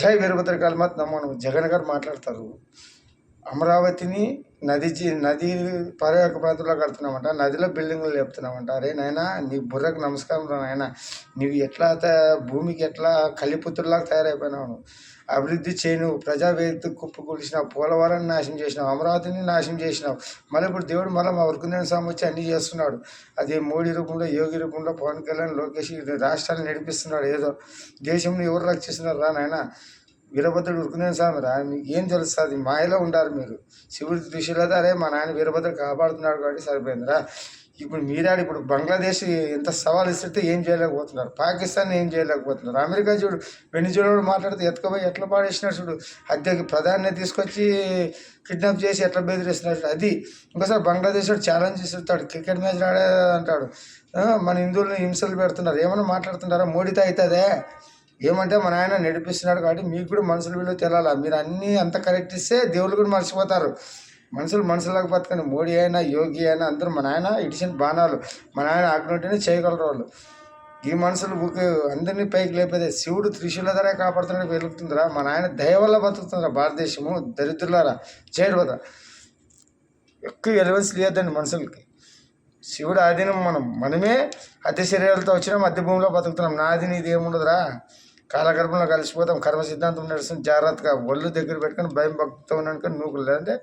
జై వీరభద్ర కాళమాత నమో జగన్ గారు మాట్లాడతారు. అమరావతిని నది పర్యాటక ప్రాంతంలో కడుతున్నామంట, నదిలో బిల్డింగ్లు లేపుతున్నామంట. అరే నాయనా, నీ బుర్రకు నమస్కారం రా నాయన. నువ్వు ఎట్లా భూమికి ఎట్లా కలిపుత్రులాగా తయారైపోయినావు. అభివృద్ధి చేయను, ప్రజావేదిక కుప్పకూల్చినావు, పోలవరాన్ని నాశనం చేసినావు, అమరావతిని నాశనం చేసినావు. మళ్ళీ ఇప్పుడు దేవుడు మళ్ళీ మా వర్కుందని స్వామి వచ్చి అన్నీ చేస్తున్నాడు. అది మోడీ రూపంలో, యోగి రూపంలో, పవన్ కళ్యాణ్, లోకేష్ రాష్ట్రాన్ని నడిపిస్తున్నాడు. ఏదో దేశంలో ఎవరు రక్షిస్తున్నారు రా నాయన. వీరభద్రుడు ఉరుకునేని స్వామి రా, మీకు ఏం తెలుస్తుంది? మాయలో ఉండారు మీరు. శివుడి దృష్టిలో అరే మా నాయన వీరభద్రుడు కాపాడుతున్నాడు కాబట్టి సరిపోయిందిరా. ఇప్పుడు మీరాడు ఇప్పుడు బంగ్లాదేశ్ ఎంత సవాల్ ఇస్తే ఏం చేయలేకపోతున్నారు, పాకిస్తాన్ ఏం చేయలేకపోతున్నారు, అమెరికా చూడు వెనిజులా మాట్లాడితే ఎత్తుకుపోయి ఎట్లా పాడేసినాడు చూడు, అద్దెకి ప్రధాని తీసుకొచ్చి కిడ్నాప్ చేసి ఎట్లా బెదిరిస్తున్నాడు. అది ఇంకోసారి బంగ్లాదేశ్ ఛాలెంజ్ ఇస్తాడు, క్రికెట్ మ్యాచ్ ఆడే అంటాడు. మన హిందువులను హింసలు పెడుతున్నారు, ఏమన్నా మాట్లాడుతున్నారా? మోడీతో అవుతుందే ఏమంటే మన ఆయన నడిపిస్తున్నాడు కాబట్టి మీకు కూడా మనుషుల విలువ తెలాలా. మీరు అన్నీ అంత కరెక్ట్ ఇస్తే దేవుళ్ళు కూడా మర్చిపోతారు. మనుషులకు బతకండి. మోడీ అయినా యోగి అయినా అందరూ మన ఆయన ఇడిచిన బాణాలు, మన ఆయన ఆజ్ఞంటేనే చేయగలరు వాళ్ళు. ఈ మనుషులు అందరినీ పైకి లేపేదే. శివుడు త్రిశూల ధరే కాపాడుతున్నాడు, వెలుగుతుందిరా. మన ఆయన దయ వల్ల బతుకుతుందిరా భారతదేశము. దరిద్రులారా చేయరు ఎక్కువ ఎలవెన్స్ లేదండి మనుషులకి. శివుడు ఆధీనం మనమే అతి శరీరాలతో వచ్చినాం, మధ్య భూమిలో బతుకుతున్నాం. నాది నీది ఏముండదురా, కాలగర్భంలో కలిసిపోతాం. కర్మ సిద్ధాంతం నడుస్తుంది. జాగ్రత్తగా ఒళ్ళు దగ్గర పెట్టుకొని భయం భక్తితో ఉన్నాను కానీ నూకులు లేదంటే